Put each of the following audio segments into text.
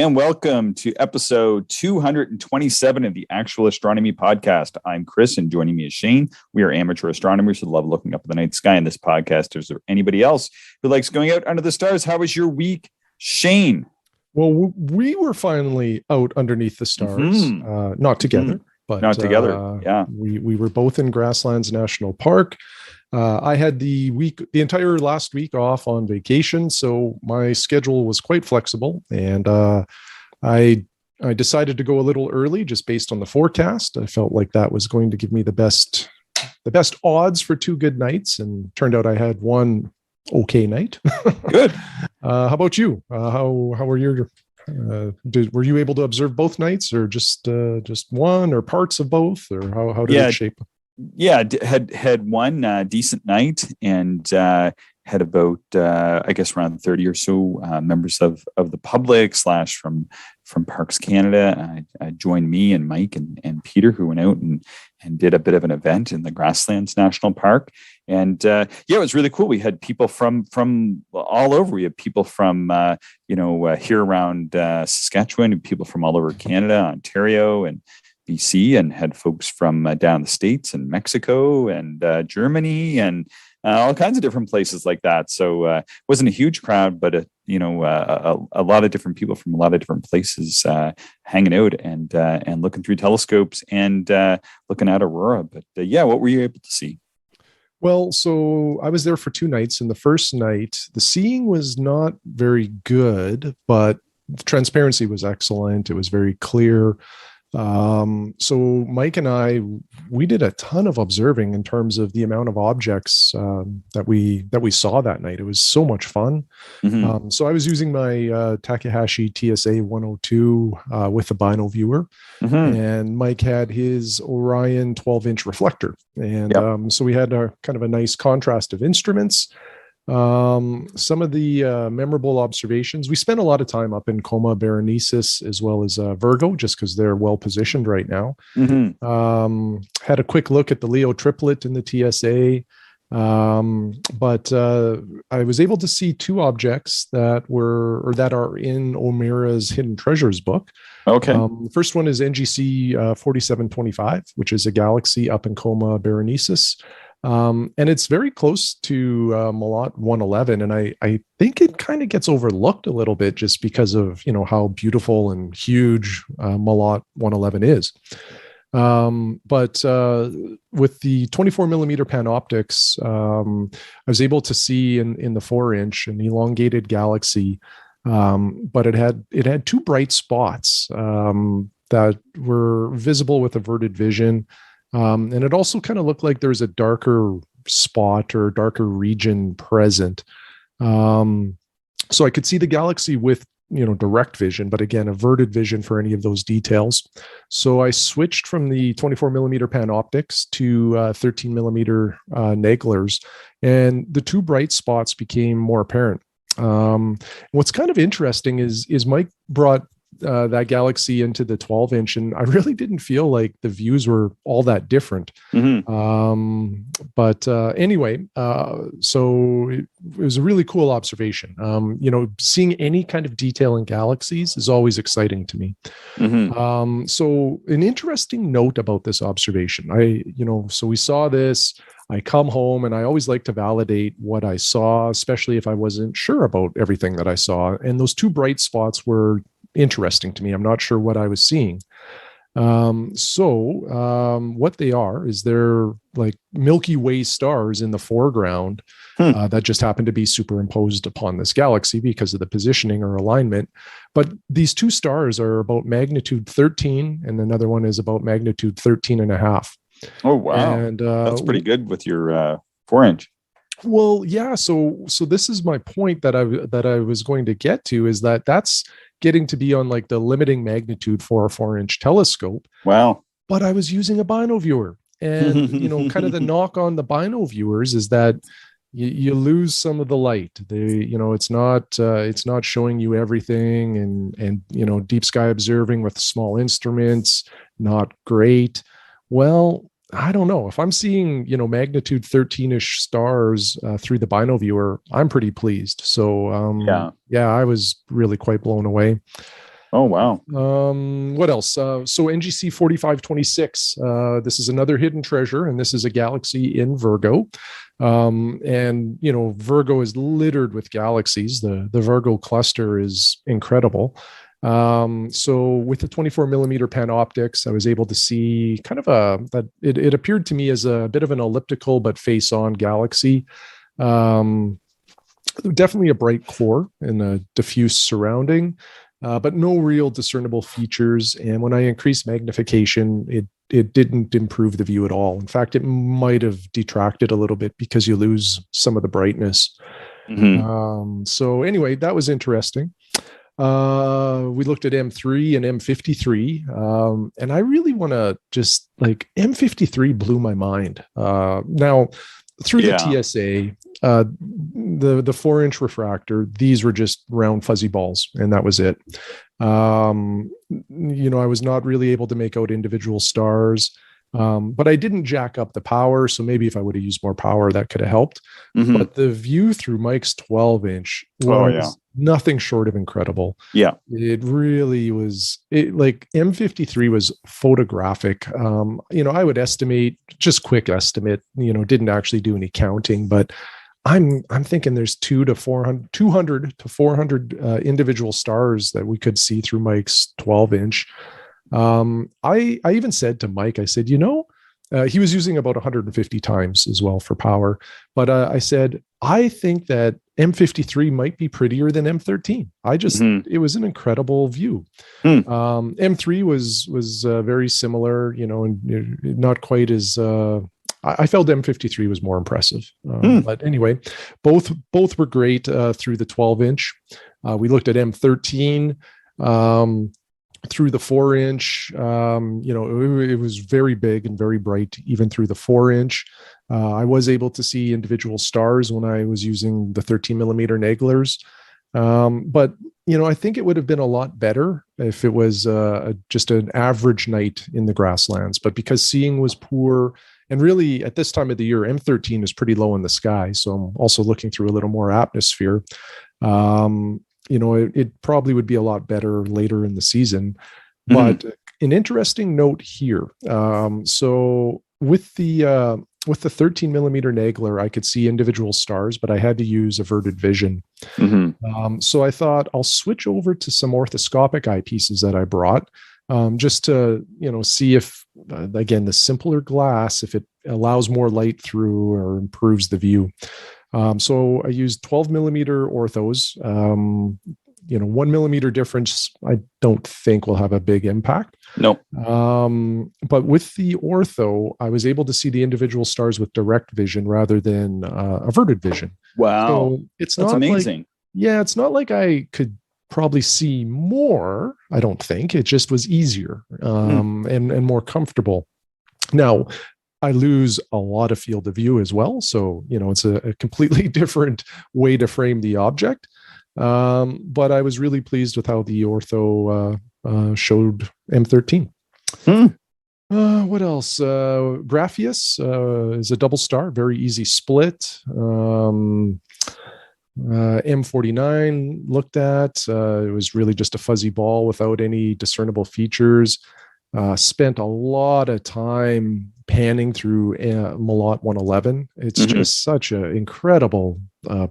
and welcome to episode 227 of the Actual Astronomy Podcast. I'm Chris, and joining me is Shane. We are amateur astronomers who love looking up at the night sky. In this podcast, is there anybody else who likes going out under the stars? How was your week, Shane? Well, we were finally out underneath the stars, not together, but not together. Yeah, we were both in Grasslands National Park. I had the entire last week off on vacation, so my schedule was quite flexible, and I decided to go a little early just based on the forecast. I felt like that was going to give me the best odds for two good nights, and turned out I had one okay night. Good. How about you? How were your? Were you able to observe both nights, or just one, or parts of both, or how did it shape? Yeah, had one decent night, and had about I guess around 30 or so members of the public / from Parks Canada joined me and Mike and Peter, who went out and did a bit of an event in the Grasslands National Park. And it was really cool. We had people from all over. We had people from here around Saskatchewan, people from all over Canada, Ontario, and BC, and had folks from down the States and Mexico and Germany and all kinds of different places like that. So it wasn't a huge crowd, but a lot of different people from a lot of different places hanging out and looking through telescopes and looking at aurora. But what were you able to see? Well, so I was there for 2 nights, and the first night, the seeing was not very good, but the transparency was excellent. It was very clear. So Mike and I, we did a ton of observing in terms of the amount of objects that we saw that night. It was so much fun. Mm-hmm. So I was using my Takahashi TSA 102 with the bino viewer, mm-hmm. and Mike had his Orion 12-inch reflector, and so we had a kind of a nice contrast of instruments. Some of the memorable observations, we spent a lot of time up in Coma Berenices as well as Virgo, just because they're well positioned right now. Mm-hmm. Had a quick look at the Leo triplet in the TSA, but I was able to see 2 objects that are in O'Meara's Hidden Treasures book. Okay. The first one is NGC 4725, which is a galaxy up in Coma Berenices. And it's very close to Malot 111, and I think it kind of gets overlooked a little bit just because of how beautiful and huge Malot 111 is. But with the 24 millimeter panoptics, I was able to see in the 4-inch an elongated galaxy, but it had 2 bright spots that were visible with averted vision. And it also kind of looked like there was a darker spot or darker region present. So I could see the galaxy with, direct vision, but again, averted vision for any of those details. So I switched from the 24 millimeter panoptics to 13 millimeter Naglers, and the 2 bright spots became more apparent. What's kind of interesting is Mike brought that galaxy into the 12-inch, and I really didn't feel like the views were all that different. Mm-hmm. But anyway, so it was a really cool observation. Seeing any kind of detail in galaxies is always exciting to me. Mm-hmm. So an interesting note about this observation, so we saw this. I come home and I always like to validate what I saw, especially if I wasn't sure about everything that I saw. And those 2 bright spots were interesting to me. I'm not sure what I was seeing. What they are is they're like Milky Way stars in the foreground that just happen to be superimposed upon this galaxy because of the positioning or alignment. But these 2 stars are about magnitude 13, and another one is about magnitude 13 and a half. Oh, wow. And that's pretty good with your 4-inch. Well, yeah. So this is my point that I was going to get to, is that's getting to be on like the limiting magnitude for a 4-inch telescope. Wow. But I was using a bino viewer, and kind of the knock on the bino viewers is that you lose some of the light. It's not showing you everything, and deep sky observing with small instruments, not great. Well, I don't know. If I'm seeing, magnitude 13-ish stars through the bino viewer, I'm pretty pleased. So, I was really quite blown away. Oh, wow. What else? So NGC 4526. This is another hidden treasure, and this is a galaxy in Virgo. And Virgo is littered with galaxies. The Virgo cluster is incredible. So with the 24 millimeter panoptics, I was able to see kind of it appeared to me as a bit of an elliptical but face-on galaxy. Definitely a bright core and a diffuse surrounding, but no real discernible features. And when I increased magnification, it didn't improve the view at all. In fact, it might have detracted a little bit because you lose some of the brightness. So anyway, that was interesting. We looked at M3 and M53, and I really want to just M53 blew my mind. Now, through the TSA, the 4-inch refractor, these were just round fuzzy balls, and that was it. I was not really able to make out individual stars, but I didn't jack up the power. So maybe if I would have used more power, that could have helped. But the view through Mike's 12-inch was nothing short of incredible. Yeah, it really was. M53 was photographic. I would estimate, just quick estimate, didn't actually do any counting, but I'm thinking there's 200 to 400 individual stars that we could see through Mike's 12-inch. I even said to Mike, I said, he was using about 150 times as well for power. But I said, I think that M53 might be prettier than M13. It was an incredible view. M3 was very similar, and not quite as, I felt M53 was more impressive. But anyway, both were great through the 12-inch. We looked at M13. Through the 4-inch, it was very big and very bright, even through the 4-inch. I was able to see individual stars when I was using the 13 millimeter Naglers. But, I think it would have been a lot better if it was just an average night in the grasslands. But because seeing was poor, and really at this time of the year, M13 is pretty low in the sky. So I'm also looking through a little more atmosphere. It probably would be a lot better later in the season. But an interesting note here. So with the 13 millimeter Nagler, I could see individual stars, but I had to use averted vision. So I thought I'll switch over to some orthoscopic eyepieces that I brought, just to, see if, again, the simpler glass, if it allows more light through or improves the view. So I used 12 millimeter orthos. 1 millimeter difference, I don't think will have a big impact. No. But with the ortho, I was able to see the individual stars with direct vision rather than averted vision. Wow. So that's amazing. It's not like I could probably see more. I don't think. It just was easier and more comfortable. Now, I lose a lot of field of view as well. So, it's a completely different way to frame the object. But I was really pleased with how the ortho showed M13. What else? Grapheus is a double star, very easy split. M49 looked at. It was really just a fuzzy ball without any discernible features. Spent a lot of time panning through Malot 111. It's just such an incredible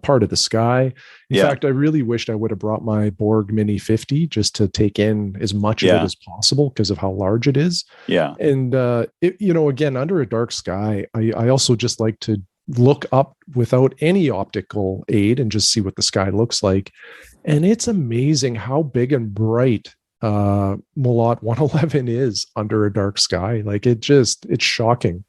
part of the sky. In fact, I really wished I would have brought my Borg Mini 50 just to take in as much of it as possible because of how large it is. Yeah. And, again, under a dark sky, I also just like to look up without any optical aid and just see what the sky looks like. And it's amazing how big and bright Malot 111 is under a dark sky. It's shocking.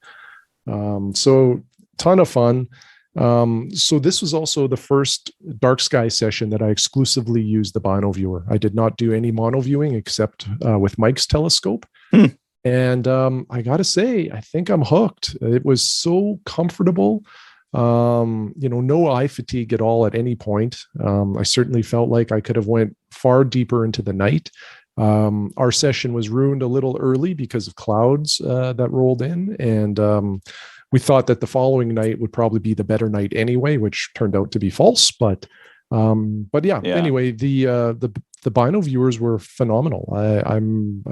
So ton of fun. So this was also the first dark sky session that I exclusively used the bino viewer. I did not do any mono viewing except with Mike's telescope. And I got to say, I think I'm hooked. It was so comfortable. No eye fatigue at all at any point. I certainly felt like I could have went far deeper into the night. Our session was ruined a little early because of clouds that rolled in, and we thought that the following night would probably be the better night anyway, which turned out to be false. But anyway, the the bino viewers were phenomenal. I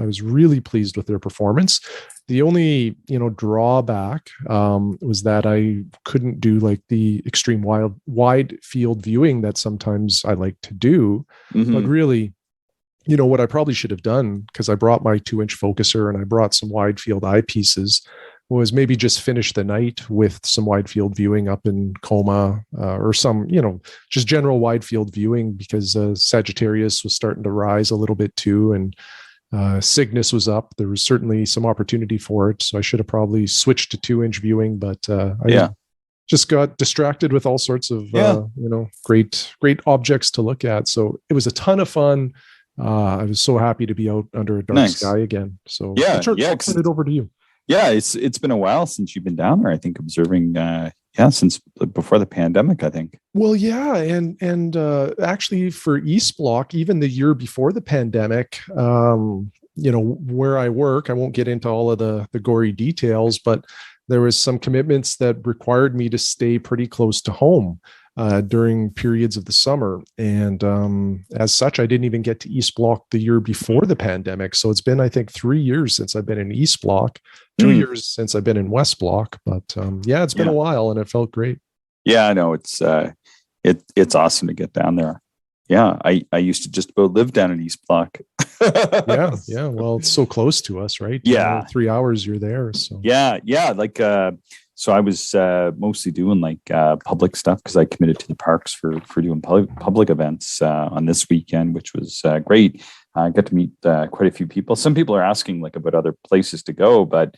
was really pleased with their performance. The only drawback was that I couldn't do like the extreme wide field viewing that sometimes I like to do. But really, what I probably should have done, because I brought my 2-inch focuser and I brought some wide field eyepieces, was maybe just finish the night with some wide field viewing up in Coma, or some, just general wide field viewing, because Sagittarius was starting to rise a little bit too. And Cygnus was up. There was certainly some opportunity for it. So I should have probably switched to 2-inch viewing, but I just got distracted with all sorts of, great objects to look at. So it was a ton of fun. I was so happy to be out under a dark sky again. So I'll turn it over to you. Yeah, it's been a while since you've been down there. I think observing, since before the pandemic, I think. Well, yeah, and actually for East Block, even the year before the pandemic, where I work, I won't get into all of the gory details, but there was some commitments that required me to stay pretty close to home during periods of the summer. And as such, I didn't even get to East Block the year before the pandemic. So it's been, I think, 3 years since I've been in East Block, 2 years since I've been in West Block. But it's been a while and it felt great. Yeah, I know. It's awesome to get down there. Yeah, I used to just about live down in East Block. Yeah. Well, it's so close to us, right? Yeah. 3 hours you're there. So yeah. Like, so I was mostly doing like public stuff, because I committed to the parks for doing public events on this weekend, which was great. I got to meet quite a few people. Some people are asking like about other places to go, but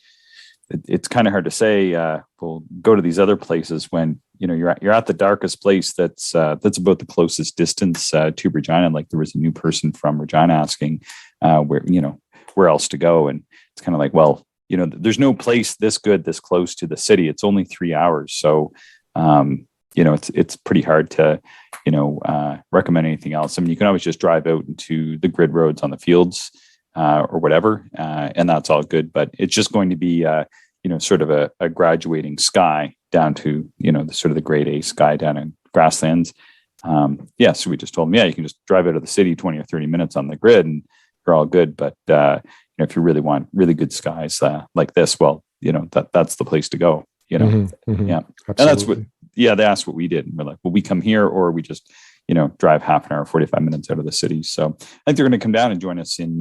it's kind of hard to say, we'll go to these other places when, you're at the darkest place that's about the closest distance to Regina. Like, there was a new person from Regina asking where else to go. And it's kind of like, well, there's no place this good, this close to the city. It's only 3 hours. So, it's pretty hard to, recommend anything else. I mean, you can always just drive out into the grid roads on the fields or whatever, and that's all good. But it's just going to be, sort of a graduating sky down to, the sort of the grade A sky down in Grasslands. So we just told them, you can just drive out of the city 20 or 30 minutes on the grid and you're all good. But, if you really want really good skies like this, well, that's the place to go, Yeah. Absolutely. And that's what, they asked what we did. And we're like, well, we come here, or we just, drive half an hour, 45 minutes out of the city. So I think they're going to come down and join us in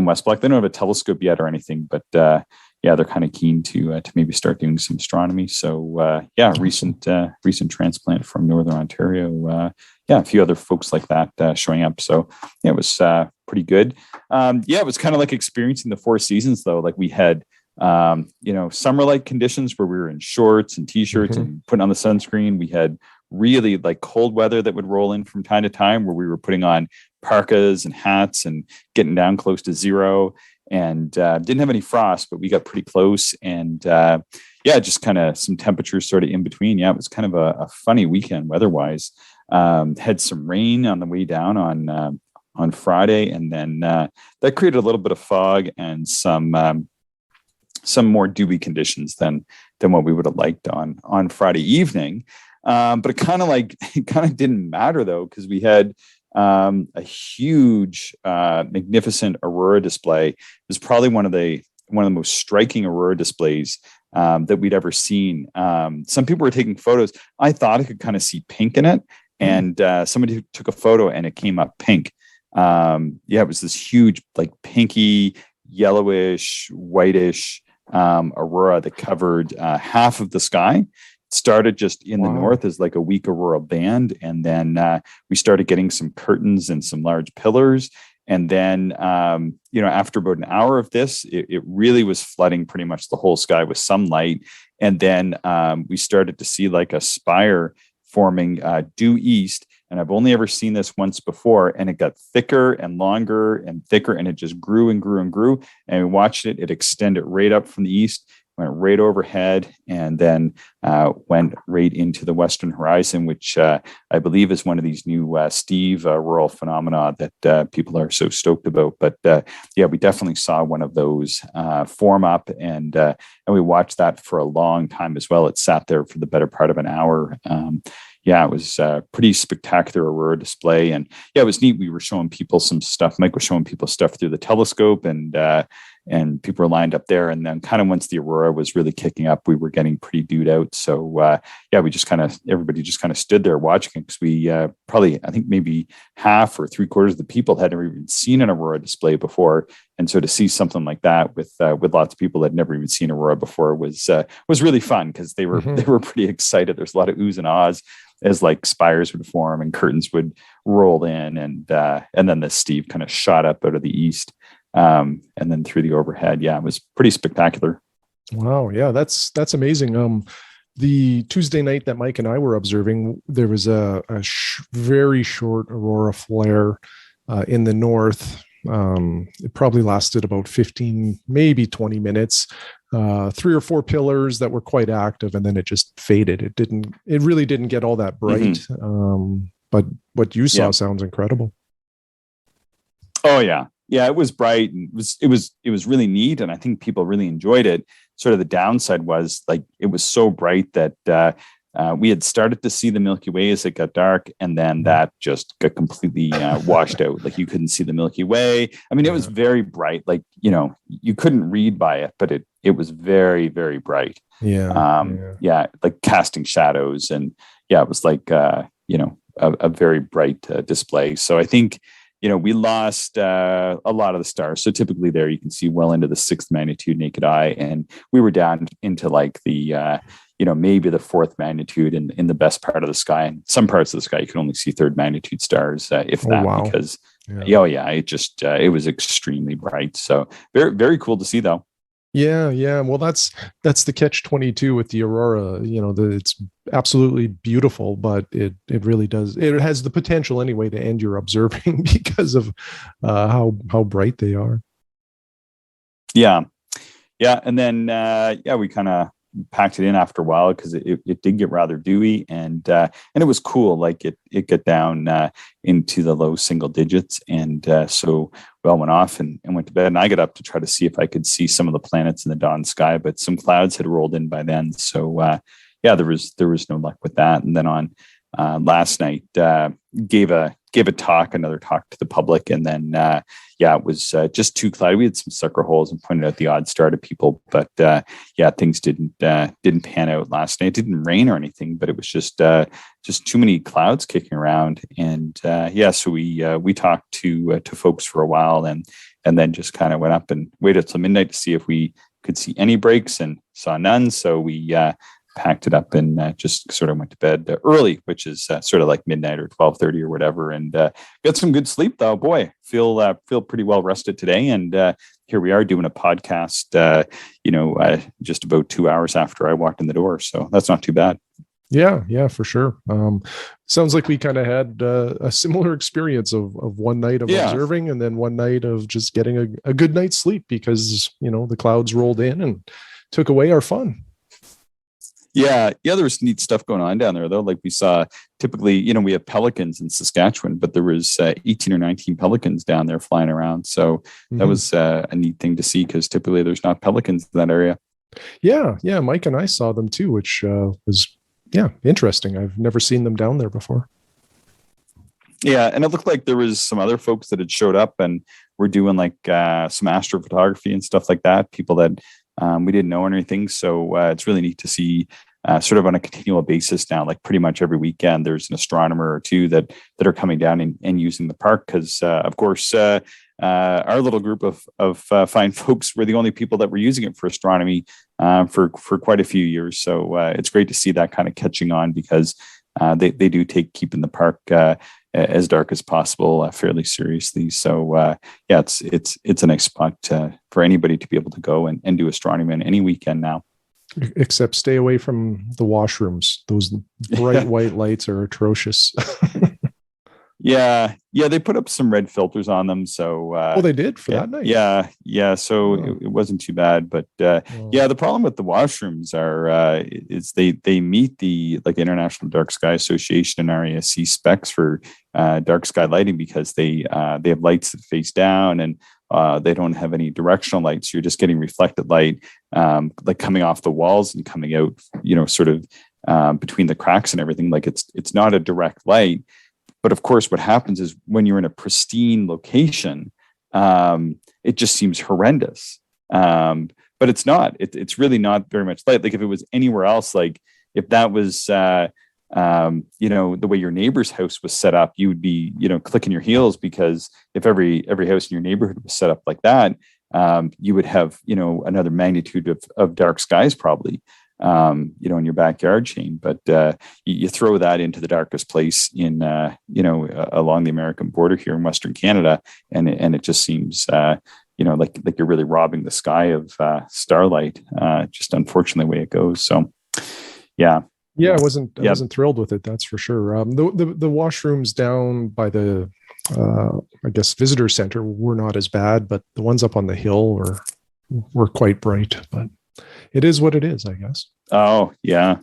West Block. They don't have a telescope yet or anything, but they're kind of keen to maybe start doing some astronomy. So recent transplant from Northern Ontario. A few other folks like that showing up. So it was pretty good. It was kind of like experiencing the four seasons, though. Like, we had summer-like conditions where we were in shorts and t-shirts and putting on the sunscreen. We had really like cold weather that would roll in from time to time, where we were putting on parkas and hats and getting down close to zero, and didn't have any frost, but we got pretty close. And just kind of some temperatures sort of in between. It was kind of a funny weekend weather-wise. Had some rain on the way down on Friday, and then that created a little bit of fog and some more dewy conditions than what we would have liked on Friday evening. But it kind of didn't matter, though, because we had a huge, magnificent aurora display. It was probably one of the most striking aurora displays that we'd ever seen. Some people were taking photos. I thought I could kind of see pink in it, and somebody took a photo and it came up pink. It was this huge, like, pinky, yellowish, whitish aurora that covered half of the sky. Started just in the north as like a weak aurora band, and then we started getting some curtains and some large pillars. And then after about an hour of this, it really was flooding pretty much the whole sky with some light. And then we started to see like a spire forming due east. And I've only ever seen this once before, and it got thicker and longer and thicker, and it just grew and grew and grew. And we watched it extended right up from the east, went right overhead, and then went right into the western horizon, which I believe is one of these new Steve auroral phenomena that people are so stoked about. But we definitely saw one of those form up, and we watched that for a long time as well. It sat there for the better part of an hour. yeah, it was a pretty spectacular aurora display. And yeah, it was neat. We were showing people some stuff. Mike was showing people stuff through the telescope, and people were lined up there. And then kind of once the aurora was really kicking up, we were getting pretty dewed out. So yeah, everybody just kind of stood there watching it, because we probably, I think maybe half or three quarters of the people had never even seen an aurora display before. And so to see something like that with lots of people that had never even seen aurora before was really fun, because they were pretty excited. There's a lot of oohs and ahs as like spires would form and curtains would roll in, and then the Steve kind of shot up out of the east, and then through the overhead. Yeah, it was pretty spectacular. Wow. Yeah, that's amazing. The Tuesday night that Mike and I were observing, there was a very short aurora flare in the north. It probably lasted about 15, maybe 20 minutes. 3 or 4 pillars that were quite active, and then it just faded. It really didn't get all that bright. But what you saw sounds incredible. Oh yeah. Yeah, it was bright, and it was really neat, and I think people really enjoyed it. Sort of the downside was, like, it was so bright that we had started to see the Milky Way as it got dark, and then that just got completely washed out. Like, you couldn't see the Milky Way. I mean, it was very bright. Like, you couldn't read by it, but it was very, very bright. Yeah, like casting shadows, and yeah, it was like a very bright display. So I think, we lost a lot of the stars. So typically there you can see well into the 6th magnitude naked eye, and we were down into like the maybe the 4th magnitude in the best part of the sky. And some parts of the sky you can only see 3rd magnitude stars, if that. Wow. Because it was extremely bright. So very, very cool to see, though. Yeah. Well, that's the catch-22 with the aurora. It's absolutely beautiful, but it really does. It has the potential anyway to end your observing because of how bright they are. Yeah. And then we kind of packed it in after a while, because it did get rather dewy, and it was cool. Like it got down into the low single digits, and so we all went off and went to bed. And I got up to try to see if I could see some of the planets in the dawn sky, but some clouds had rolled in by then. So there was no luck with that. And then on last night, gave another talk to the public, and then it was just too cloudy. We had some sucker holes and pointed out the odd star to people, but things didn't pan out last night. It didn't rain or anything, but it was just too many clouds kicking around. And so we talked to folks for a while, and then just kind of went up and waited till midnight to see if we could see any breaks, and saw none. So we packed it up and just sort of went to bed early, which is sort of like midnight or 12:30 or whatever, and got some good sleep, though. Boy, feel pretty well rested today, and here we are doing a podcast just about 2 hours after I walked in the door, so that's not too bad. Yeah, for sure. Sounds like we kind of had a similar experience of one night of observing, and then one night of just getting a good night's sleep, because the clouds rolled in and took away our fun. Yeah, there was neat stuff going on down there, though. Like, we saw, typically, we have pelicans in Saskatchewan, but there was 18 or 19 pelicans down there flying around. So that was a neat thing to see, because typically there's not pelicans in that area. Yeah, Mike and I saw them too, which was interesting. I've never seen them down there before. Yeah, and it looked like there was some other folks that had showed up and were doing like some astrophotography and stuff like that. People that we didn't know or anything. So it's really neat to see sort of on a continual basis now, like pretty much every weekend, there's an astronomer or two that are coming down and using the park. Because of course, our little group of fine folks were the only people that were using it for astronomy for quite a few years. So it's great to see that kind of catching on, because they do take keeping the park as dark as possible fairly seriously. So it's a nice spot for anybody to be able to go and do astronomy on any weekend now. Except stay away from the washrooms. Those bright white lights are atrocious. Yeah, they put up some red filters on them. So they did for that night. Yeah. So it wasn't too bad, but the problem with the washrooms is they meet the International Dark Sky Association and RASC specs for dark sky lighting, because they have lights that face down, and they don't have any directional lights. You're just getting reflected light, like coming off the walls and coming out, sort of between the cracks and everything. Like it's not a direct light. But of course, what happens is when you're in a pristine location, it just seems horrendous. But it's not. It's really not very much light. Like if it was anywhere else, like if that was, the way your neighbor's house was set up, you would be, clicking your heels, because if every house in your neighborhood was set up like that, you would have, another magnitude of dark skies probably, in your backyard, Shane. But you throw that into the darkest place in, along the American border here in Western Canada, and it just seems, like you're really robbing the sky of starlight. Just unfortunately the way it goes. So, yeah. Yeah, I wasn't thrilled with it. That's for sure. The washrooms down by the, I guess, visitor center were not as bad, but the ones up on the hill were quite bright. But it is what it is, I guess. Oh yeah,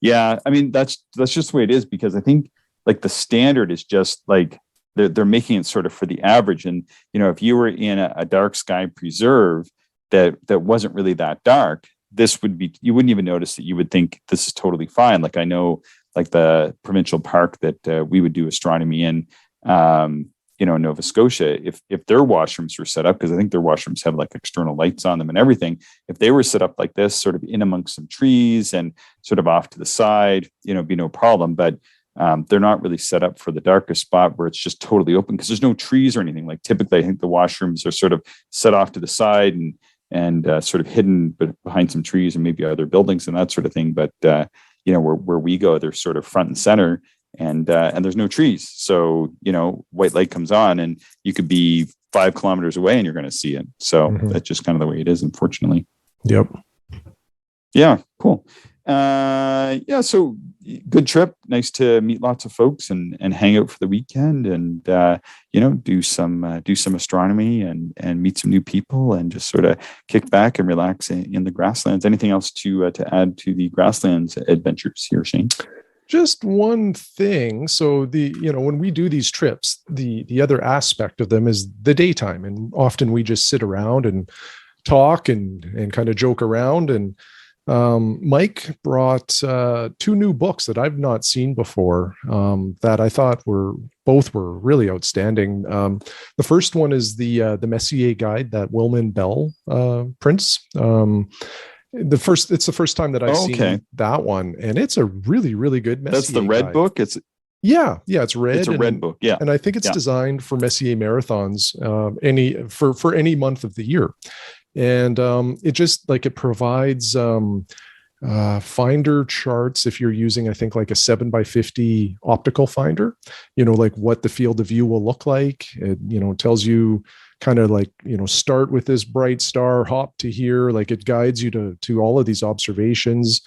yeah. I mean, that's just the way it is, because I think like the standard is just like they're making it sort of for the average. And if you were in a dark sky preserve that wasn't really that dark, this would be, you wouldn't even notice it. You would think this is totally fine. Like I know, like the provincial park that we would do astronomy in, in Nova Scotia, if their washrooms were set up, because I think their washrooms have like external lights on them and everything, if they were set up like this, sort of in amongst some trees and sort of off to the side, it'd be no problem. But they're not really set up for the darkest spot where it's just totally open, because there's no trees or anything. Like typically, I think the washrooms are sort of set off to the side and sort of hidden behind some trees and maybe other buildings and that sort of thing. But where we go, they're sort of front and center, and there's no trees. So white light comes on, and you could be 5 kilometers away and you're going to see it. So that's just kind of the way it is, unfortunately. Yep. Yeah. Cool. So good trip. Nice to meet lots of folks and hang out for the weekend, and do some astronomy and meet some new people, and just sort of kick back and relax in the grasslands. Anything else to add to the grasslands adventures here, Shane? Just one thing. So when we do these trips, the other aspect of them is the daytime, and often we just sit around and talk and kind of joke around. And Mike brought 2 new books that I've not seen before, that I thought were really outstanding. The first one is the Messier Guide that Wilman Bell prints. It's the first time that I've seen that one, and it's a really, really good Messier. That's the red guide. Book. It's red. It's a red book. Yeah, and I think it's designed for Messier marathons, for any month of the year. And it just like it provides finder charts if you're using, I think, like a 7x50 optical finder, like what the field of view will look like. It, tells you kind of like, start with this bright star, hop to here. Like it guides you to all of these observations,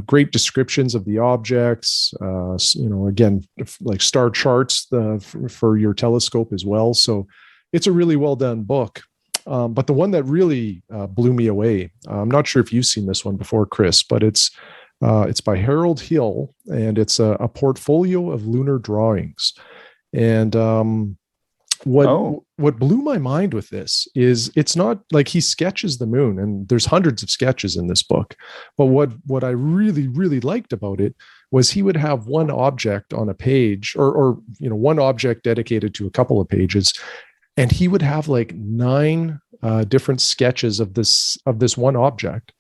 great descriptions of the objects, again, like star charts for your telescope as well. So it's a really well done book. But the one that really blew me away, I'm not sure if you've seen this one before, Chris, but it's by Harold Hill, and it's a portfolio of lunar drawings. And what blew my mind with this is it's not like he sketches the moon, and there's hundreds of sketches in this book. But what I really, really liked about it was he would have one object on a page, or one object dedicated to a couple of pages. And he would have like 9 different sketches of this one object,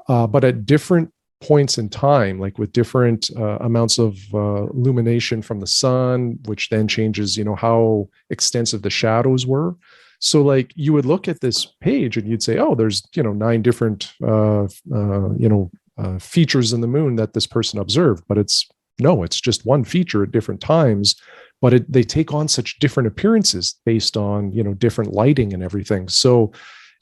but at different points in time, like with different amounts of illumination from the sun, which then changes, how extensive the shadows were. So like you would look at this page and you'd say, oh, there's 9 different features in the moon that this person observed, but it's just one feature at different times. But they take on such different appearances based on, different lighting and everything. So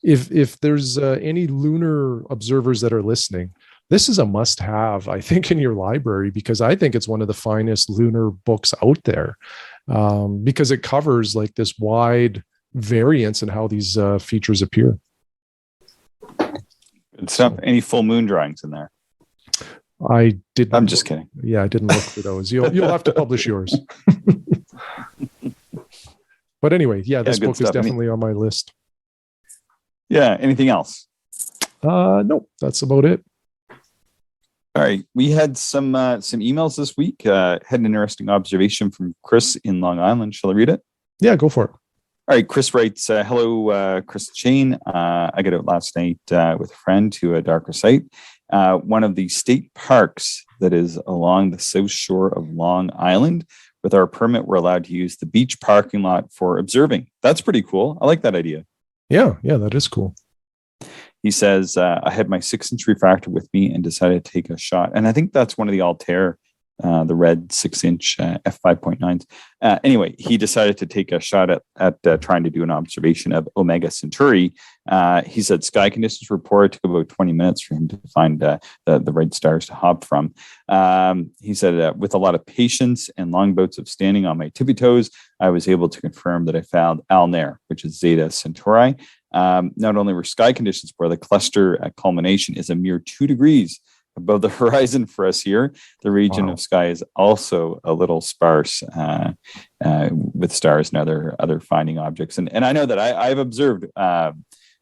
if there's any lunar observers that are listening, this is a must-have, I think, in your library, because I think it's one of the finest lunar books out there, because it covers like this wide variance in how these features appear. Good stuff. Any full moon drawings in there? I didn't. I'm just kidding. Yeah, I didn't look for those. You'll have to publish yours. But anyway, this book is definitely on my list. Yeah. Anything else? No, that's about it. All right. We had some emails this week. Had an interesting observation from Chris in Long Island. Shall I read it? Yeah, go for it. All right. Chris writes, hello, Chris Shane. I got out last night with a friend to a darker site. One of the state parks that is along the south shore of Long Island. With our permit, we're allowed to use the beach parking lot for observing. That's pretty cool. I like that idea. Yeah, that is cool. He says, I had my 6-inch refractor with me and decided to take a shot. And I think that's one of the Altair, the red 6-inch f5.9s. Anyway, he decided to take a shot at trying to do an observation of Omega Centauri. He said sky conditions were poor. It took about 20 minutes for him to find the right stars to hop from. He said, with a lot of patience and long bouts of standing on my tippy toes, I was able to confirm that I found Alnair, which is Zeta Centauri. Not only were sky conditions poor, the cluster at culmination is a mere 2 degrees above the horizon for us here. The region of sky is also a little sparse with stars and other finding objects. And I know that I've observed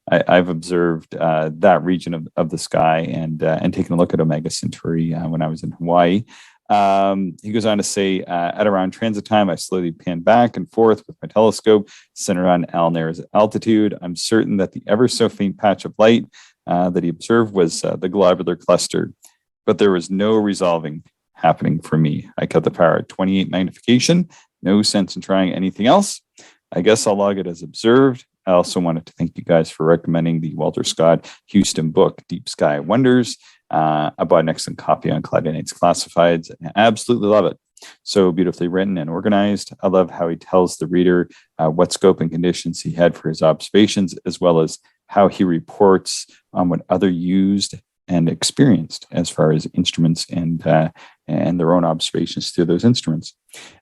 I've observed that region of the sky and taken a look at Omega Centauri when I was in Hawaii. He goes on to say, at around transit time, I slowly panned back and forth with my telescope centered on Alnair's altitude. I'm certain that the ever so faint patch of light that he observed was the globular cluster, but there was no resolving happening for me. I cut the power at 28 magnification. No sense in trying anything else. I guess I'll log it as observed. I also wanted to thank you guys for recommending the Walter Scott Houston book, Deep Sky Wonders. I bought an excellent copy on Cloudy Nights Classifieds and I absolutely love it. So beautifully written and organized. I love how he tells the reader what scope and conditions he had for his observations, as well as how he reports on what other used and experienced as far as instruments and their own observations through those instruments.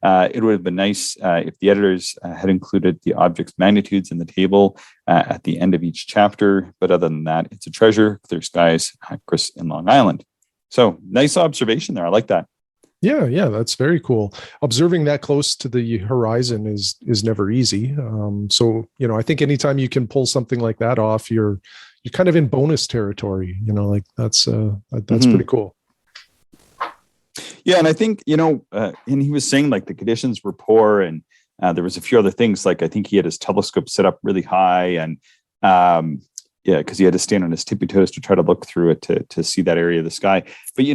It would have been nice if the editors had included the object's magnitudes in the table at the end of each chapter. But other than that, it's a treasure. Clear skies, Chris in Long Island. So nice observation there. I like that. Yeah, that's very cool. Observing that close to the horizon is never easy. So, I think anytime you can pull something like that off, you're kind of in bonus territory. Like that's pretty cool. Yeah, and I think and he was saying like the conditions were poor, and there was a few other things. Like I think he had his telescope set up really high, and because he had to stand on his tippy toes to try to look through it to see that area of the sky. But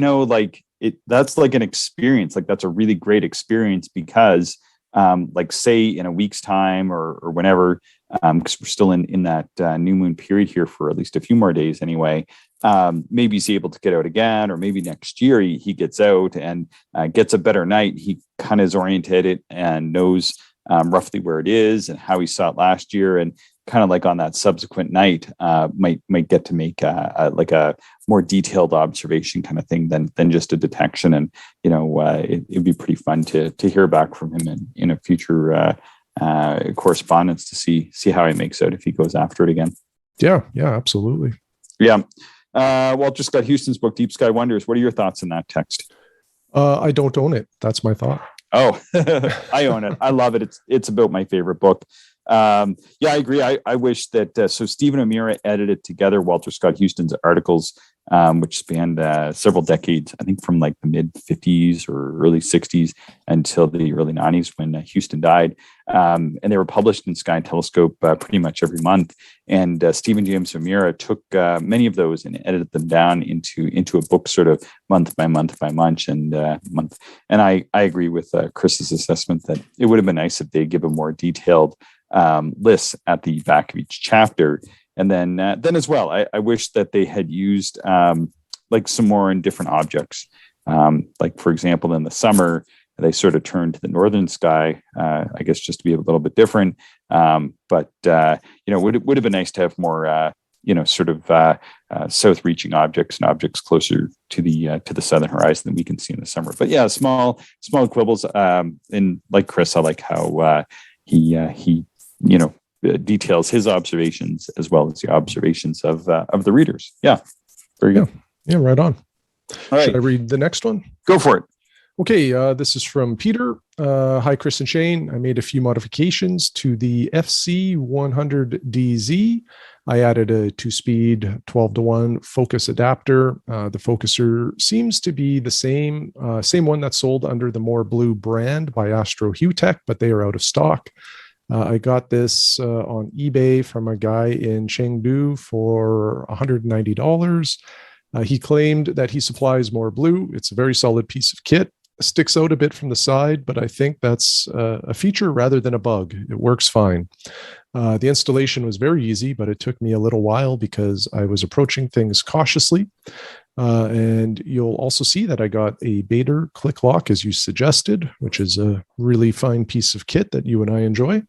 that's like an experience. Like that's a really great experience because, like say in a week's time or whenever, because we're still in that new moon period here for at least a few more days anyway. Maybe he's able to get out again, or maybe next year he gets out and gets a better night. He kind of is oriented and knows roughly where it is and how he saw it last year, and kind of like on that subsequent night might get to make a more detailed observation kind of thing than just a detection. And it'd be pretty fun to hear back from him in a future correspondence to see how he makes out if he goes after it again. Yeah, absolutely. Yeah. Walter Scott Houston's book, Deep Sky Wonders. What are your thoughts on that text? I don't own it. That's my thought. Oh, I own it. I love it. It's about my favorite book. I agree. I wish that so Stephen O'Meara edited together Walter Scott Houston's articles, which spanned several decades, I think from like the mid 50s or early 60s until the early 90s when Houston died. And they were published in Sky and Telescope pretty much every month. And Stephen James O'Meara took many of those and edited them down into a book sort of month by month by month. And I agree with Chris's assessment that it would have been nice if they give a more detailed lists at the back of each chapter. And then as well, I wish that they had used like some more in different objects. Like for example, in the summer, they sort of turned to the northern sky, I guess just to be a little bit different. But it would have been nice to have more, south-reaching objects and objects closer to the southern horizon than we can see in the summer. But yeah, small quibbles. And like Chris, I like how he details his observations as well as the observations of the readers. Yeah, very good. Yeah, right on. All right. Should I read the next one? Go for it. Okay, this is from Peter. Hi, Chris and Shane. I made a few modifications to the FC100DZ. I added a 2-speed 12-to-1 focus adapter. The focuser seems to be the same one that's sold under the More Blue brand by Astro Hugh-Tech, but they are out of stock. I got this on eBay from a guy in Chengdu for $190. He claimed that he supplies More Blue. It's a very solid piece of kit. Sticks out a bit from the side, but I think that's a feature rather than a bug. It works fine. The installation was very easy, but it took me a little while because I was approaching things cautiously. And you'll also see that I got a Bader click lock, as you suggested, which is a really fine piece of kit that you and I enjoy.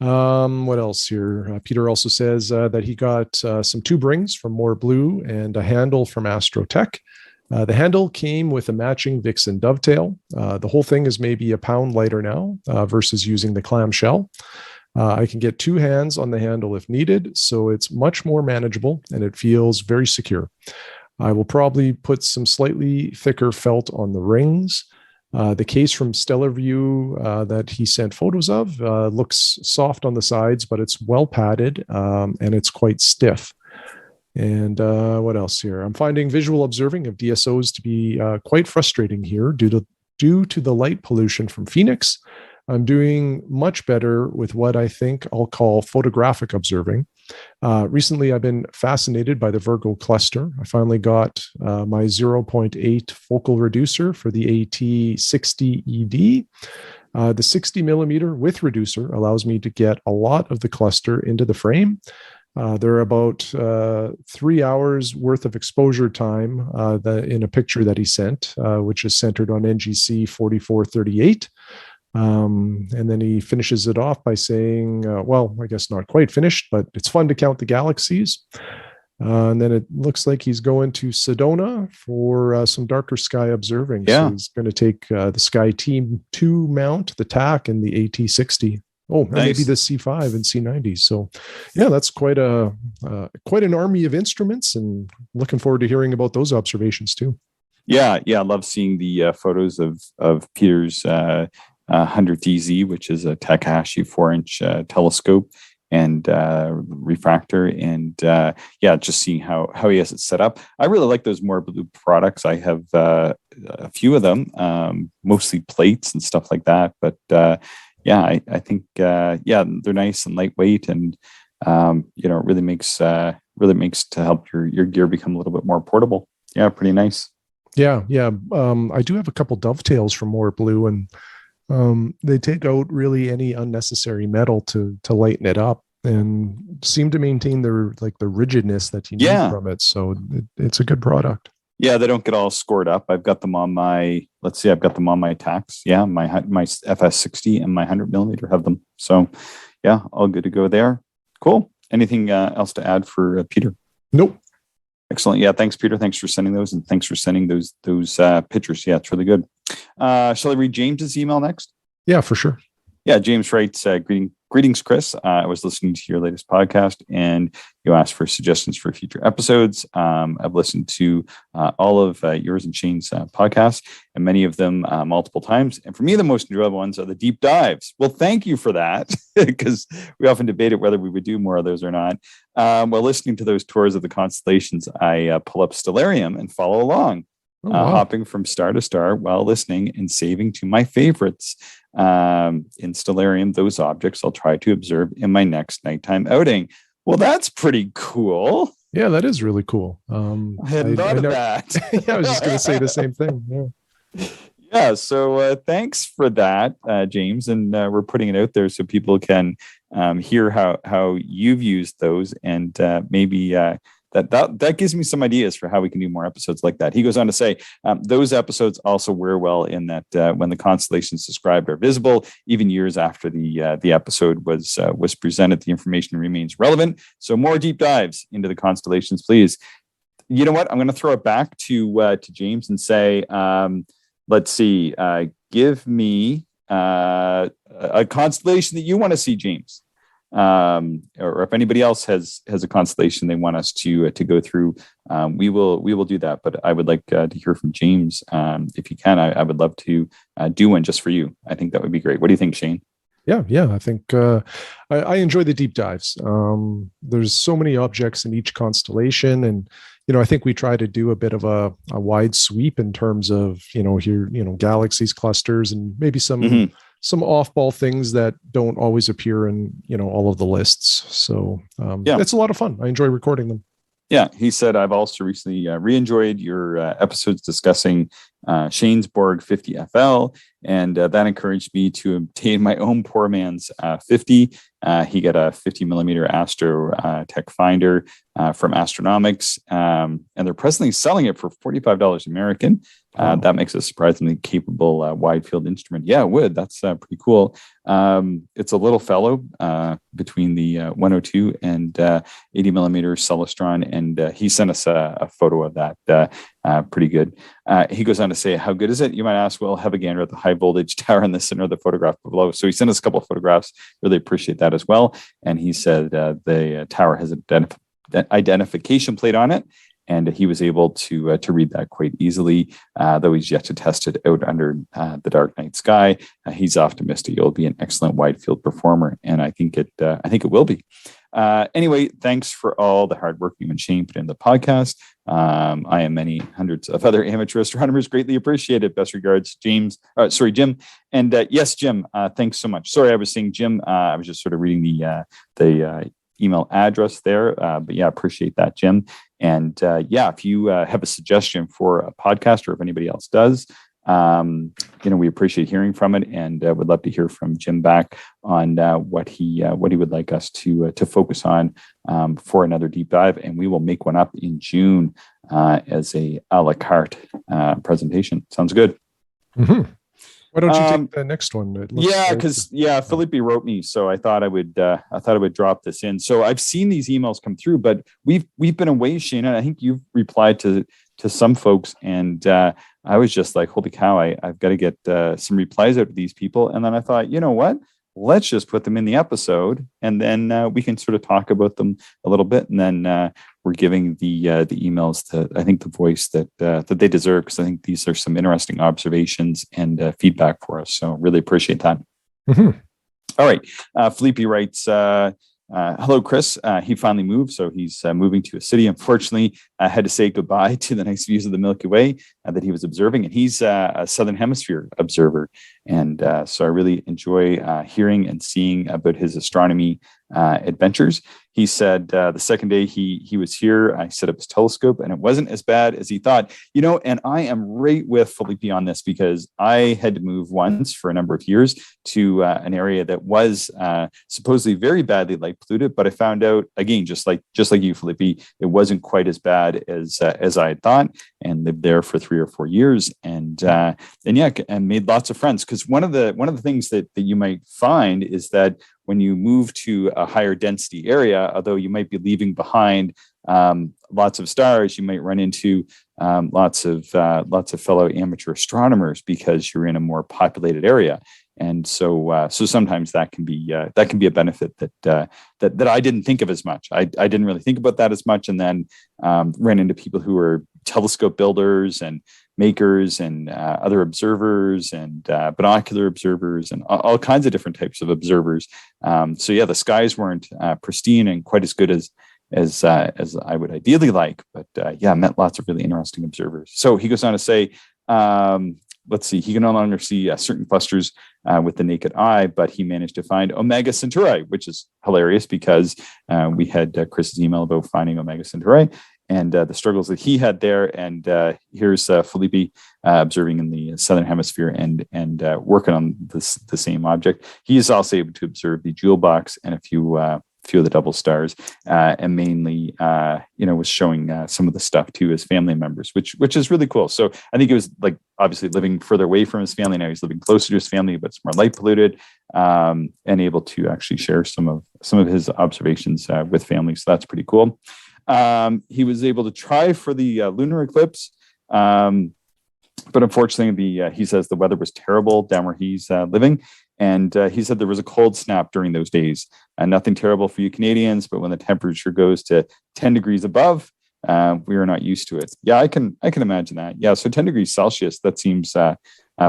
What else here? Peter also says that he got some tube rings from More Blue and a handle from Astro Tech. The handle came with a matching Vixen dovetail. The whole thing is maybe a pound lighter now versus using the clamshell. I can get 2 hands on the handle if needed, so it's much more manageable and it feels very secure. I will probably put some slightly thicker felt on the rings. The case from Stellar View that he sent photos of looks soft on the sides, but it's well padded and it's quite stiff. And what else here? I'm finding visual observing of DSOs to be quite frustrating here due to the light pollution from Phoenix. I'm doing much better with what I think I'll call photographic observing. Recently, I've been fascinated by the Virgo cluster. I finally got my 0.8 focal reducer for the AT60ED. The 60 millimeter with reducer allows me to get a lot of the cluster into the frame. There are about 3 hours worth of exposure time in a picture that he sent, which is centered on NGC 4438. And then he finishes it off by saying, well, I guess not quite finished, but it's fun to count the galaxies. And then it looks like he's going to Sedona for some darker sky observing. Yeah. So he's going to take the Sky Team 2 mount, the TAC, and the AT60. Oh, nice. Maybe the C5 and C90. So, yeah, that's quite an army of instruments, and looking forward to hearing about those observations too. Yeah, I love seeing the photos of Peter's 100DZ, which is a Takahashi 4-inch telescope and refractor, and just seeing how he has it set up. I really like those More Blue products. I have a few of them, mostly plates and stuff like that, but. I think they're nice and lightweight, and it really makes to help your gear become a little bit more portable. Yeah, pretty nice. Yeah. I do have a couple dovetails from More Blue, and they take out really any unnecessary metal to lighten it up and seem to maintain the rigidness that you need from it. So it's a good product. Yeah, they don't get all scored up. I've got them on my, tax. Yeah, my FS60 and my 100 millimeter have them. So yeah, all good to go there. Cool. Anything else to add for Peter? Nope. Excellent. Yeah, thanks, Peter. Thanks for sending those, and thanks for sending those pictures. Yeah, it's really good. Shall I read James's email next? Yeah, for sure. Yeah, James writes, greetings, Chris. I was listening to your latest podcast, and you asked for suggestions for future episodes. I've listened to all of yours and Shane's podcasts, and many of them multiple times. And for me, the most enjoyable ones are the deep dives. Well, thank you for that, because we often debated whether we would do more of those or not. While listening to those tours of the constellations, I pull up Stellarium and follow along. Oh, wow. Hopping from star to star while listening and saving to my favorites. In Stellarium, those objects I'll try to observe in my next nighttime outing. Well, that's pretty cool. Yeah, that is really cool. I hadn't thought of that. Yeah, I was just going to say the same thing. Yeah. So thanks for that, James. And we're putting it out there so people can hear how you've used those, and maybe that gives me some ideas for how we can do more episodes like that. He goes on to say, those episodes also wear well in that when the constellations described are visible, even years after the episode was presented, the information remains relevant. So more deep dives into the constellations, please. You know what? I'm going to throw it back to James and say, let's see, give me a constellation that you want to see, James. or if anybody else has a constellation they want us to go through, we will do that. But I would like to hear from James. If you can, I would love to do one just for you. I think that would be great. What do you think, Shane? Yeah. I think I enjoy the deep dives. There's so many objects in each constellation, and I think we try to do a bit of a wide sweep in terms of here galaxies, clusters, and maybe some off-ball things that don't always appear in all of the lists. So it's a lot of fun. I enjoy recording them. Yeah, he said, I've also recently re-enjoyed your episodes discussing Shane's Borg 50FL, and that encouraged me to obtain my own poor man's 50. He got a 50 millimeter Astro Tech Finder from Astronomics, and they're presently selling it for $45 American. That makes a surprisingly capable wide field instrument. Yeah, it would. That's pretty cool. It's a little fellow between the 102 and 80 millimeter Celestron, and he sent us a photo of that. Pretty good. He goes on to say, how good is it? You might ask, well, have a gander at the high voltage tower in the center of the photograph below. So he sent us a couple of photographs. Really appreciate that as well. And he said the tower has an identification plate on it, and he was able to read that quite easily, though he's yet to test it out under the dark night sky. He's optimistic it'll be an excellent wide field performer, and I think it will be. Anyway, thanks for all the hard work you and Shane put in the podcast. I and many hundreds of other amateur astronomers greatly appreciate it. Best regards, Jim. And yes, Jim, thanks so much. Sorry, I was saying Jim. I was just sort of reading the email address there. But yeah, appreciate that, Jim. And if you have a suggestion for a podcast, or if anybody else does, we appreciate hearing from it, and would love to hear from Jim back on what he would like us to focus on for another deep dive. And we will make one up in June as a la carte presentation. Sounds good. Mm-hmm. Why don't you take the next one? Because Felipe wrote me, so I thought I would drop this in. So I've seen these emails come through, but we've been away, Shane, and I think you've replied to some folks, and I was just like, holy cow, I've got to get some replies out to these people. And then I thought, you know what? Let's just put them in the episode, and then we can sort of talk about them a little bit, and then we're giving the emails I think the voice that they deserve, because I think these are some interesting observations and feedback for us. So really appreciate that. Mm-hmm. All right, Felipe writes, hello, Chris. He finally moved, so he's moving to a city. Unfortunately, I had to say goodbye to the nice views of the Milky Way that he was observing, and he's a Southern Hemisphere observer. And so I really enjoy hearing and seeing about his astronomy adventures. He said the second day he was here, I set up his telescope, and it wasn't as bad as he thought. And I am right with Felipe on this, because I had to move once for a number of years to an area that was supposedly very badly light polluted, but I found out, again, just like you, Felipe, it wasn't quite as bad as I had thought, and lived there for 3 or 4 years, and made lots of friends. Because one of the things that you might find is that when you move to a higher density area, although you might be leaving behind lots of stars, you might run into lots of fellow amateur astronomers, because you're in a more populated area. And so sometimes that can be a benefit that I didn't think of as much. I didn't really think about that as much, and then ran into people who are telescope builders and makers, and other observers, and binocular observers, and all kinds of different types of observers. The skies weren't pristine and quite as good as I would ideally like, but met lots of really interesting observers. So he goes on to say, let's see, he can no longer see certain clusters with the naked eye, but he managed to find Omega Centauri, which is hilarious, because we had Chris's email about finding Omega Centauri, and the struggles that he had there. And here's Felipe observing in the Southern Hemisphere and working on the same object. He is also able to observe the jewel box and a few of the double stars, and mainly, was showing some of the stuff to his family members, which is really cool. So I think it was like, obviously living further away from his family. Now he's living closer to his family, but it's more light polluted, and able to actually share some of his observations with family. So that's pretty cool. He was able to try for the lunar eclipse, but unfortunately, he says the weather was terrible down where he's living. And he said there was a cold snap during those days. Nothing terrible for you Canadians, but when the temperature goes to 10 degrees above, we are not used to it. Yeah, I can imagine that. Yeah, so 10 degrees Celsius, that seems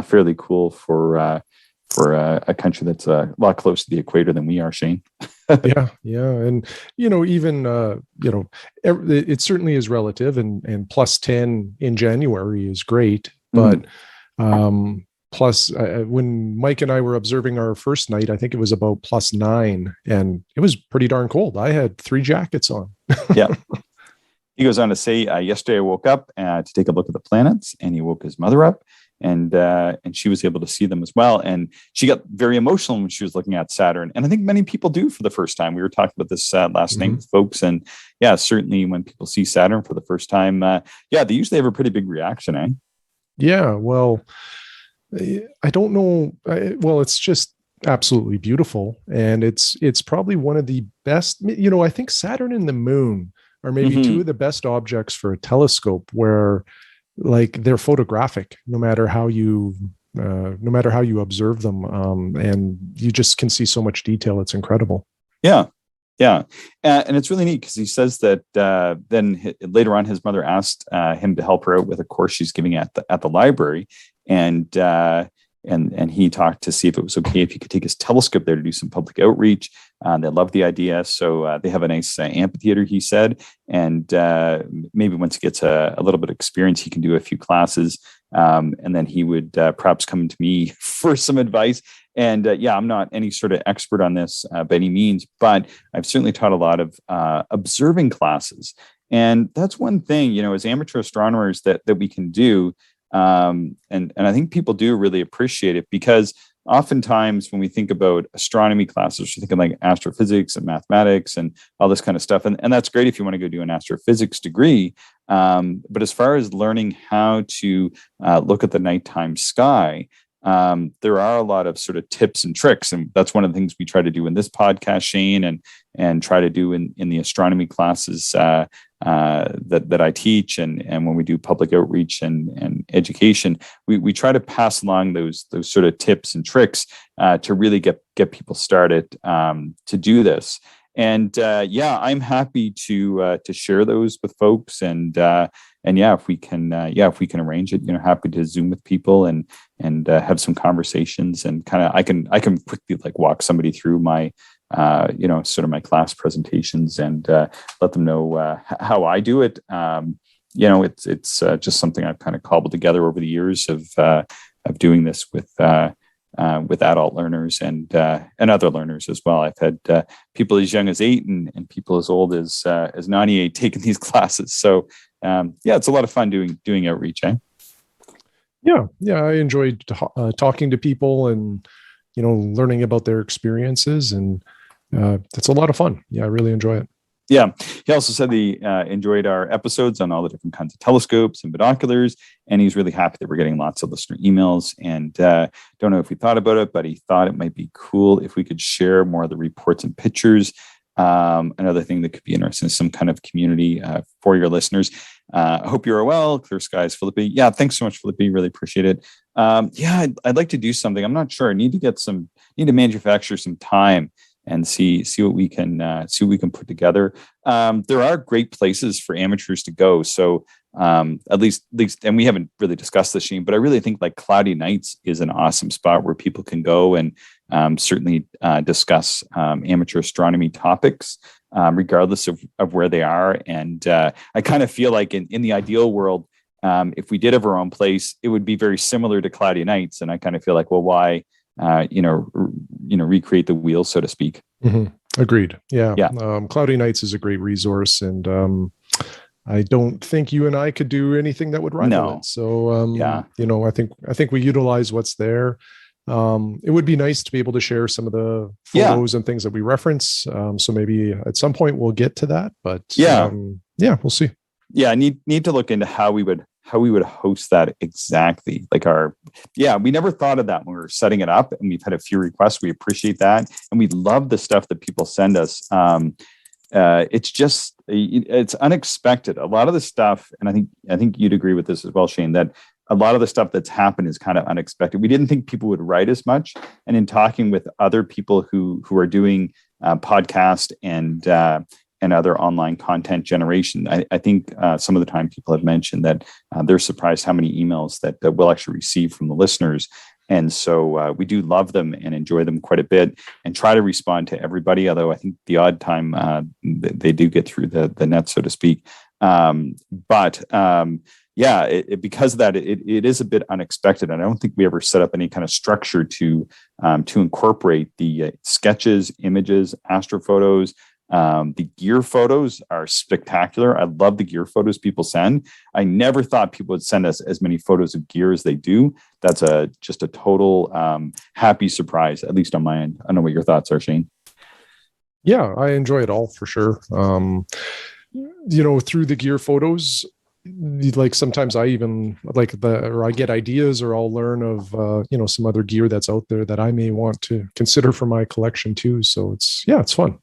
fairly cool for a country that's a lot closer to the equator than we are, Shane. Yeah, and even it certainly is relative, and plus 10 in January is great, but plus when Mike and I were observing our first night, I think it was about plus 9, and it was pretty darn cold. I had 3 jackets on. Yeah. He goes on to say, yesterday I woke up to take a look at the planets, and he woke his mother up, and she was able to see them as well. And she got very emotional when she was looking at Saturn. And I think many people do for the first time. We were talking about this last night with folks. And yeah, certainly when people see Saturn for the first time, they usually have a pretty big reaction, eh? Yeah, well, I don't know. Well, it's just absolutely beautiful. And it's probably one of the best, I think Saturn and the moon are maybe 2 of the best objects for a telescope, where like they're photographic no matter how you observe them, and you just can see so much detail. It's incredible. Yeah and it's really neat because he says that then later on his mother asked him to help her out with a course she's giving at the library, and he talked to see if it was okay if he could take his telescope there to do some public outreach. They love the idea. So they have a nice amphitheater, he said. And maybe once he gets a little bit of experience, he can do a few classes. And then he would perhaps come to me for some advice. And I'm not any sort of expert on this by any means, but I've certainly taught a lot of observing classes. And that's one thing, as amateur astronomers that we can do. And I think people do really appreciate it, because oftentimes when we think about astronomy classes, we're thinking like astrophysics and mathematics and all this kind of stuff. And that's great if you want to go do an astrophysics degree. But as far as learning how to look at the nighttime sky, there are a lot of sort of tips and tricks. And that's one of the things we try to do in this podcast, Shane, and try to do in the astronomy classes that I teach, and when we do public outreach and education, we try to pass along those sort of tips and tricks to really get people started to do this. And I'm happy to share those with folks, and if we can arrange it, happy to Zoom with people and have some conversations, and kind of I can quickly like walk somebody through my sort of my class presentations and let them know how I do it. It's just something I've kind of cobbled together over the years of doing this with adult learners and other learners as well. I've had people as young as 8 and people as old as 98 taking these classes. So it's a lot of fun doing outreach. Eh? Yeah, I enjoyed talking to people and learning about their experiences, and it's a lot of fun. Yeah, I really enjoy it. Yeah. He also said he enjoyed our episodes on all the different kinds of telescopes and binoculars, and he's really happy that we're getting lots of listener emails. And don't know if we thought about it, but he thought it might be cool if we could share more of the reports and pictures. Another thing that could be interesting is some kind of community for your listeners. I hope you're well. Clear skies, Philippi. Yeah, thanks so much, Philippi. Really appreciate it. I'd like to do something. I'm not sure. I need to manufacture some time and see what we can put together. There are great places for amateurs to go. So at least, and we haven't really discussed this, Shane, but I really think like Cloudy Nights is an awesome spot where people can go and certainly discuss amateur astronomy topics, regardless of where they are. And I kind of feel like in the ideal world, if we did have our own place, it would be very similar to Cloudy Nights. And I kind of feel like, well, why? Recreate the wheel, so to speak. Mm-hmm. Agreed. Yeah. Cloudy Nights is a great resource, and I don't think you and I could do anything that would rival it. So, I think we utilize what's there. It would be nice to be able to share some of the photos and things that we reference. So maybe at some point we'll get to that, but we'll see. Yeah. I need to look into how we would host that exactly. We never thought of that when we were setting it up, and we've had a few requests. We appreciate that. And we love the stuff that people send us. It's unexpected. A lot of the stuff, and I think you'd agree with this as well, Shane, that a lot of the stuff that's happened is kind of unexpected. We didn't think people would write as much. And in talking with other people who are doing podcast and other online content generation, I think some of the time people have mentioned that they're surprised how many emails that we'll actually receive from the listeners. And so we do love them and enjoy them quite a bit and try to respond to everybody, although I think the odd time they do get through the net, so to speak. Because of that, it is a bit unexpected. And I don't think we ever set up any kind of structure to incorporate the sketches, images, astrophotos. The gear photos are spectacular. I love the gear photos people send. I never thought people would send us as many photos of gear as they do. That's just a total happy surprise, at least on my end. I don't know what your thoughts are, Shane. Yeah, I enjoy it all for sure. Through the gear photos, like sometimes I even I get ideas, or I'll learn of some other gear that's out there that I may want to consider for my collection too. So it's fun.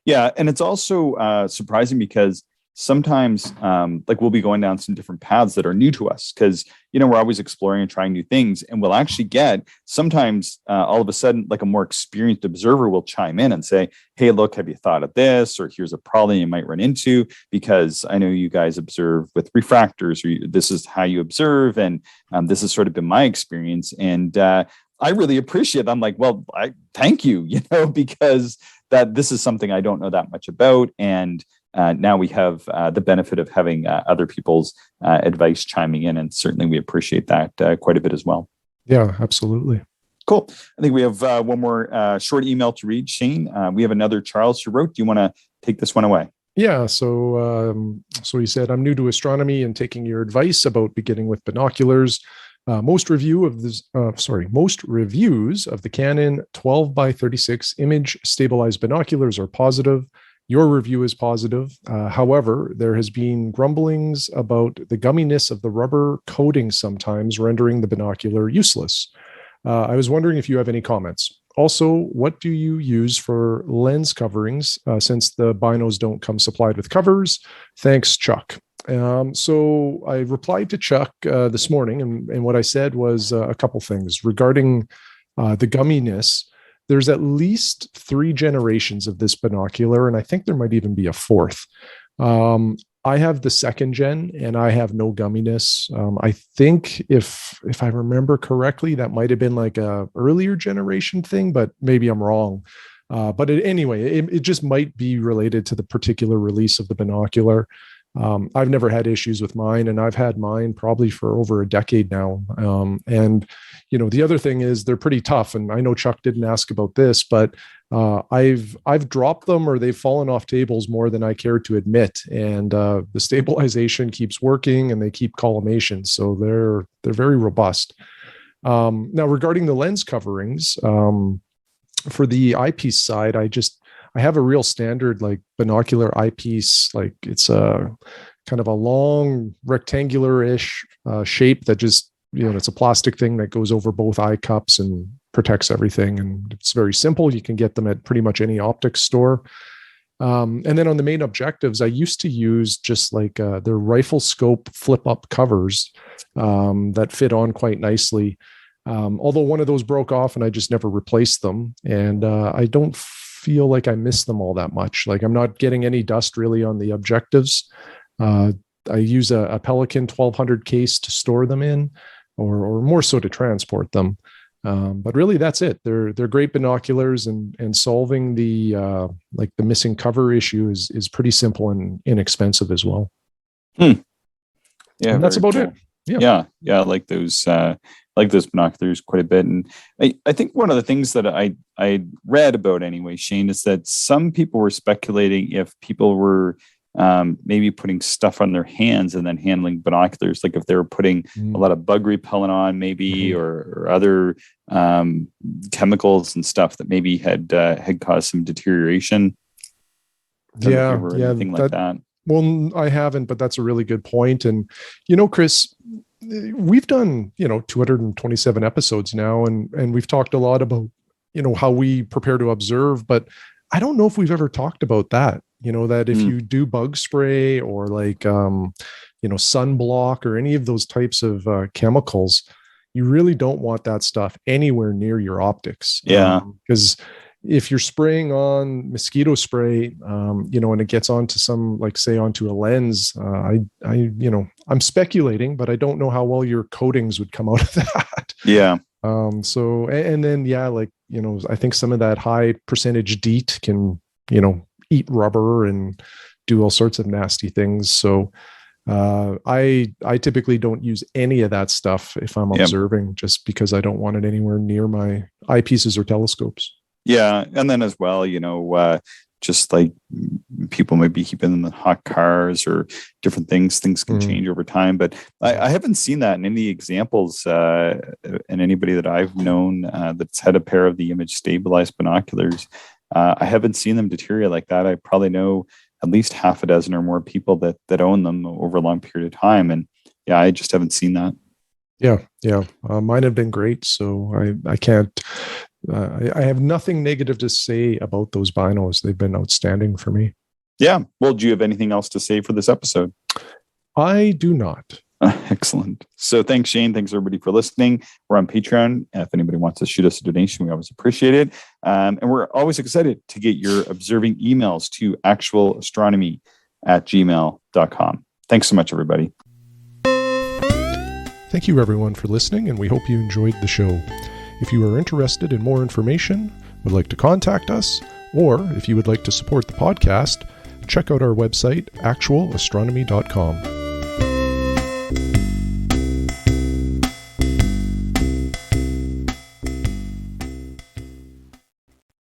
Yeah, and it's also surprising because sometimes we'll be going down some different paths that are new to us, because we're always exploring and trying new things, and we'll actually get sometimes all of a sudden like a more experienced observer will chime in and say, hey, look, have you thought of this? Or here's a problem you might run into, because I know you guys observe with refractors, or this is how you observe, and this has sort of been my experience. And I really appreciate it. I'm like, well, I thank you, because that this is something I don't know that much about. And now we have the benefit of having other people's advice chiming in. And certainly we appreciate that quite a bit as well. Yeah, absolutely. Cool. I think we have one more short email to read, Shane. We have another Charles who wrote. Do you want to take this one away? Yeah. So he said, I'm new to astronomy and taking your advice about beginning with binoculars. Most reviews of the Canon 12x36 image stabilized binoculars are positive. Your review is positive. However, there has been grumblings about the gumminess of the rubber coating, sometimes rendering the binocular useless. I was wondering if you have any comments. Also, what do you use for lens coverings, since the binos don't come supplied with covers? Thanks, Chuck. So I replied to Chuck this morning, and what I said was a couple things regarding the gumminess. There's at least 3 generations of this binocular, and I think there might even be a fourth. I have the 2nd gen, and I have no gumminess. I think if I remember correctly, that might have been like a earlier generation thing, but maybe I'm wrong. But anyway, it just might be related to the particular release of the binocular. I've never had issues with mine, and I've had mine probably for over a decade now. And the other thing is they're pretty tough. And I know Chuck didn't ask about this, but I've dropped them, or they've fallen off tables more than I care to admit. And the stabilization keeps working, and they keep collimation, so they're very robust. Now, regarding the lens coverings, for the eyepiece side, I have a real standard like binocular eyepiece. Like it's a kind of a long rectangular-ish shape that just, it's a plastic thing that goes over both eye cups and protects everything. And it's very simple. You can get them at pretty much any optics store. And then on the main objectives, I used to use just like the rifle scope flip up covers that fit on quite nicely. Although one of those broke off and I just never replaced them. And I don't feel like I miss them all that much. Like I'm not getting any dust really on the objectives. I use a Pelican 1200 case to store them in, or more so to transport them. But really that's it. They're great binoculars, and solving the missing cover issue is pretty simple and inexpensive as well. Yeah. And that's about it. Yeah. I like those binoculars quite a bit. And I think one of the things that I read about anyway, Shane, is that some people were speculating if people were maybe putting stuff on their hands and then handling binoculars, like if they were putting a lot of bug repellent on maybe, or other chemicals and stuff that maybe had caused some deterioration. Anything like that. Well, I haven't, but that's a really good point. And, Chris, we've done, 227 episodes now, and we've talked a lot about, how we prepare to observe, but I don't know if we've ever talked about that, that if you do bug spray, or sunblock or any of those types of chemicals. You really don't want that stuff anywhere near your optics. Yeah. Because if you're spraying on mosquito spray, and it gets onto onto a lens, I'm speculating, but I don't know how well your coatings would come out of that. Yeah. I think some of that high percentage DEET can, eat rubber and do all sorts of nasty things. So I typically don't use any of that stuff if I'm observing, just because I don't want it anywhere near my eyepieces or telescopes. Yeah. And then as well, just like people might be keeping them in hot cars or different things can change over time. But I haven't seen that in any examples and anybody that I've known that's had a pair of the image stabilized binoculars. I haven't seen them deteriorate like that. I probably know at least half a dozen or more people that own them over a long period of time. And yeah, I just haven't seen that. Yeah. Mine have been great. So I can't, I have nothing negative to say about those binos. They've been outstanding for me. Yeah. Well, do you have anything else to say for this episode? I do not. Excellent. So thanks, Shane. Thanks, everybody, for listening. We're on Patreon. If anybody wants to shoot us a donation, we always appreciate it. And we're always excited to get your observing emails to actualastronomy@gmail.com. Thanks so much, everybody. Thank you, everyone, for listening, and we hope you enjoyed the show. If you are interested in more information, would like to contact us, or if you would like to support the podcast, check out our website, actualastronomy.com.